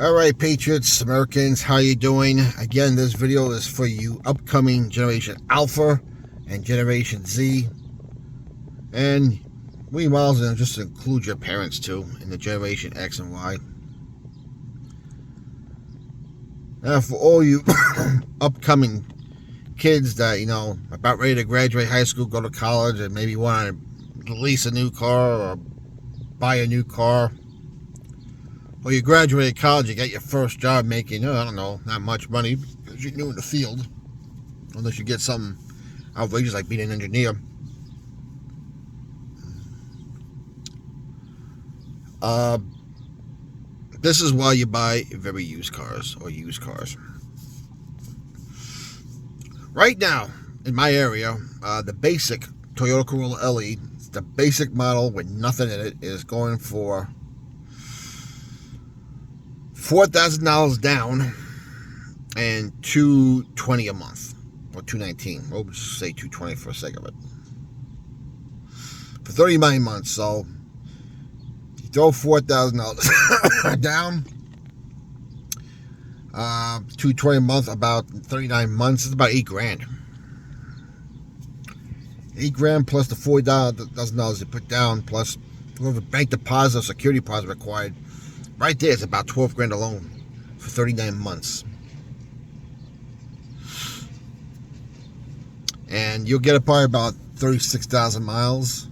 All right, Patriots, Americans, how you doing? Again, this video is for you upcoming Generation Alpha and Generation Z. And we might as well just include your parents too in the Generation X and Y. Now, for all you upcoming kids that, about ready to graduate high school, go to college, and maybe want to lease a new car or buy a new car. Or you graduated college, you got your first job making, I don't know, not much money because you're new in the field. Unless you get something outrageous like being an engineer. This is why you buy very used cars or used cars. Right now, in my area, the basic Toyota Corollo LE, the basic model with nothing in it, is going for $4,000 down and $220 a month, or $219. We'll just say $220 for the sake of it. For 39 months, so you throw $4,000 down, $220 a month, about 39 months, it's about $8,000. $8,000 plus the $40,000 you put down, plus whatever bank deposit or security deposit required. Right there, it's about $12,000 alone for 39 months. And you'll get it probably about 36,000 miles,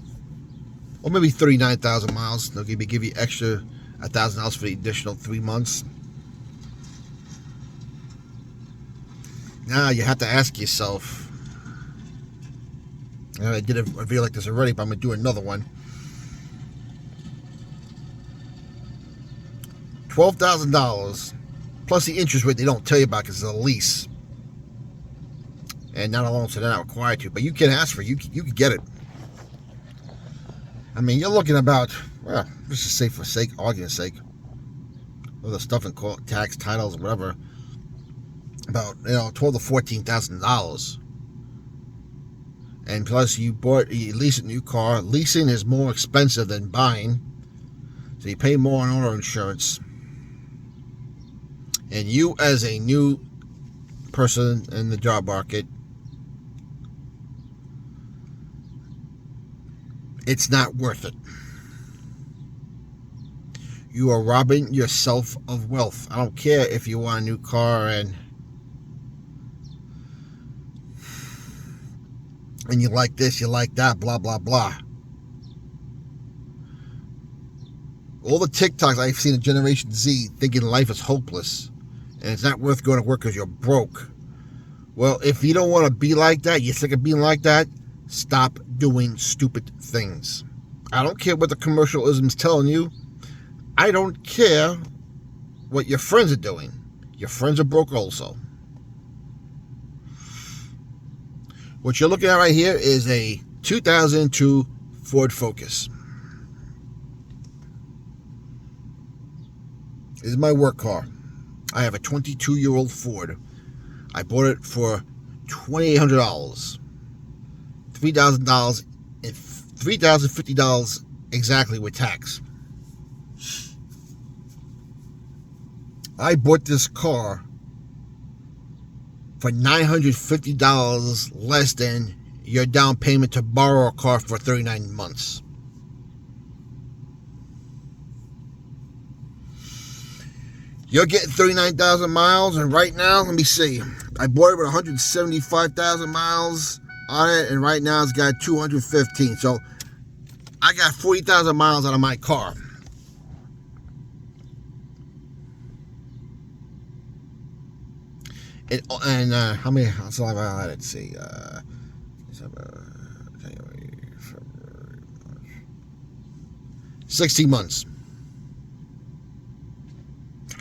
or maybe 39,000 miles. They'll give you extra $1,000 for the additional 3 months. Now you have to ask yourself, and I did a video like this already, but I'm going to do another one. $12,000 plus the interest rate they don't tell you about because it's a lease, and not alone, so they're not required to. But you can ask for it. You can get it. I mean, you're looking about, well, let's just say for argument's sake, all the stuff in tax, titles, whatever, about $12,000 to $14,000. And plus, you lease a new car. Leasing is more expensive than buying, so you pay more on auto insurance. And you, as a new person in the job market, it's not worth it. You are robbing yourself of wealth. I don't care if you want a new car and you like this, you like that, blah, blah, blah. All the TikToks I've seen of Generation Z thinking life is hopeless and it's not worth going to work because you're broke. Well, if you don't want to be like that, you're sick of being like that, stop doing stupid things. I don't care what the commercialism's telling you. I don't care what your friends are doing. Your friends are broke also. What you're looking at right here is a 2002 Ford Focus. This is my work car. I have a 22-year-old Ford. I bought it for $2,800. $3,000 and $3,050 exactly with tax. I bought this car for $950 less than your down payment to borrow a car for 39 months. You're getting 39,000 miles, and right now, let me see. I bought it with 175,000 miles on it, and right now it's got 215. So I got 40,000 miles out of my car. And how many? So let's see. December, January, February, March. 16 months.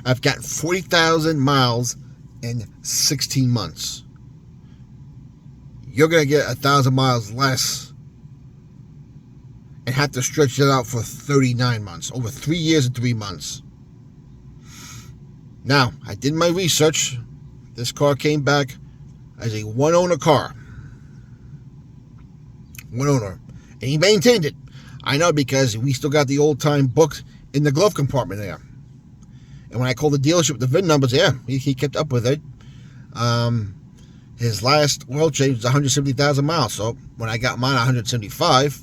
I've got 40,000 miles in 16 months. You're going to get 1,000 miles less and have to stretch it out for 39 months. Over 3 years and 3 months. Now, I did my research. This car came back as a one-owner car. One owner. And he maintained it. I know, because we still got the old-time book in the glove compartment there. And when I called the dealership, the VIN numbers, yeah, he kept up with it. His last oil change was 170,000 miles. So when I got mine 175,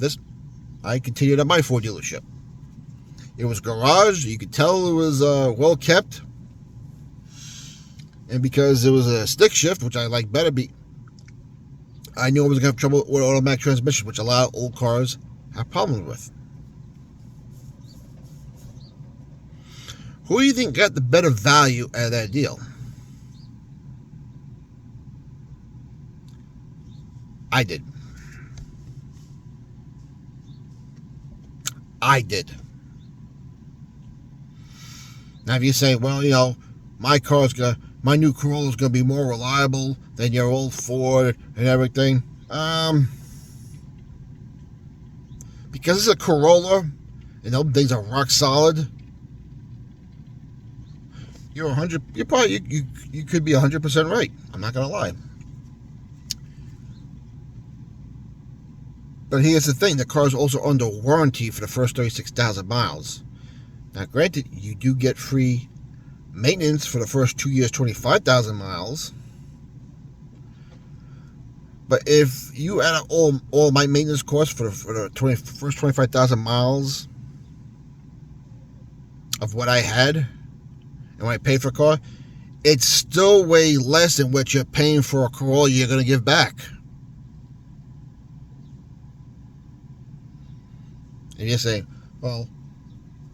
I continued at my Ford dealership. It was garage. You could tell it was well kept. And because it was a stick shift, which I like better, I knew I was going to have trouble with automatic transmission, which a lot of old cars have problems with. Who do you think got the better value out of that deal? I did. Now, if you say, well, my new Corollo is going to be more reliable than your old Ford and everything, because it's a Corollo and those things are rock solid, you could be 100% right. I'm not going to lie. But here's the thing, the car is also under warranty for the first 36,000 miles. Now, granted, you do get free maintenance for the first 2 years, 25,000 miles. But if you add up all my maintenance costs for the first 25,000 miles of what I had and what I paid for a car, it's still way less than what you're paying for a Corolla you're going to give back. And you're saying, well,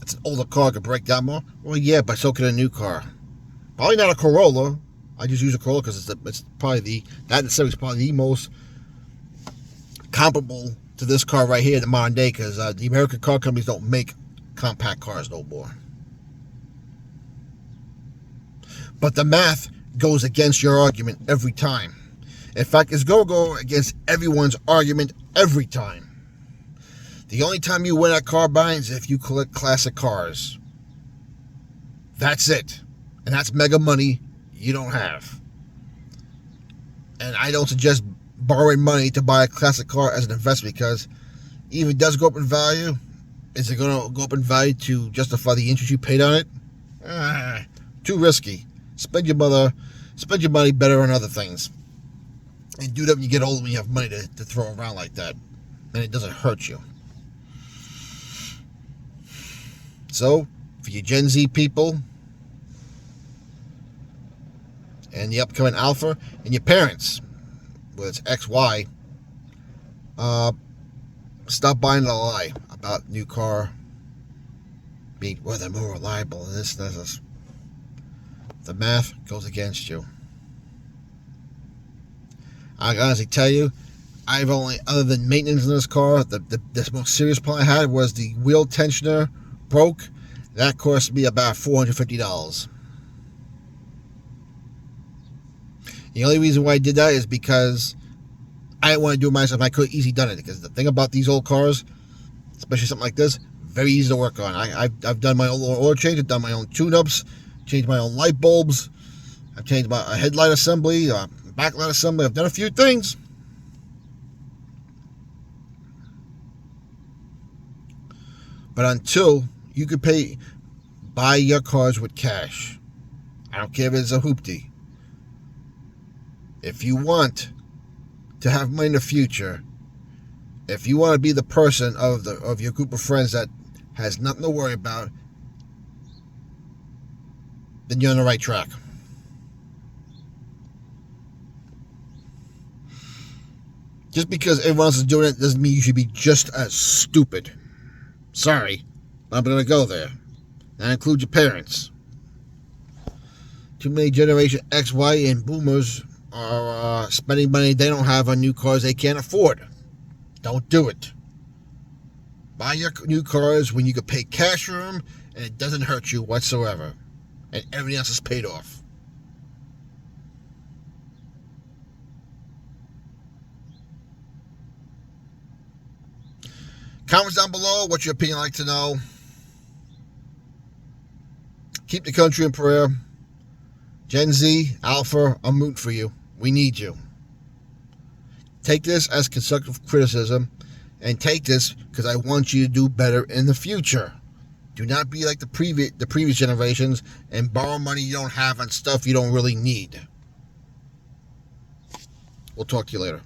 it's an older car, could break down more. Well, yeah, but so could a new car. Probably not a Corollo. I just use a Corollo because it's probably that in series probably the most comparable to this car right here in the modern day, because the American car companies don't make compact cars no more. But the math goes against your argument every time. In fact, it's going to go against everyone's argument every time. The only time you win at car buying is if you collect classic cars. That's it. And that's mega money you don't have. And I don't suggest borrowing money to buy a classic car as an investment, because even if it does go up in value, is it going to go up in value to justify the interest you paid on it? Too risky. Spend your money better on other things. And do that when you get older, when you have money to throw around like that. And it doesn't hurt you. So, for you Gen Z people, and the upcoming Alpha, and your parents, whether it's XY, stop buying the lie about new car being, well, they're more reliable than this. The math goes against you. I can honestly tell you, I've only, other than maintenance in this car, the most serious problem I had was the wheel tensioner broke. That cost me about $450. The only reason why I did that is because I didn't want to do it myself. I could have easily done it, because the thing about these old cars, especially something like this, very easy to work on. I've done my own oil change, I've done my own tune-ups, changed my own light bulbs, I've changed my headlight assembly, backlight assembly. I've done a few things. But until you could buy your cars with cash, I don't care if it's a hoopty. If you want to have money in the future, if you want to be the person of your group of friends that has nothing to worry about, then you're on the right track. Just because everyone else is doing it doesn't mean you should be just as stupid. Sorry, but I'm going to go there. That includes your parents. Too many Generation X, Y, and Boomers are spending money they don't have on new cars they can't afford. Don't do it. Buy your new cars when you can pay cash for them and it doesn't hurt you whatsoever. And everything else is paid off. Comments down below. What's your opinion? I'd like to know. Keep the country in prayer. Gen Z, Alpha, I'm rooting for you. We need you. Take this as constructive criticism, and take this because I want you to do better in the future. Do not be like the previous generations and borrow money you don't have on stuff you don't really need. We'll talk to you later.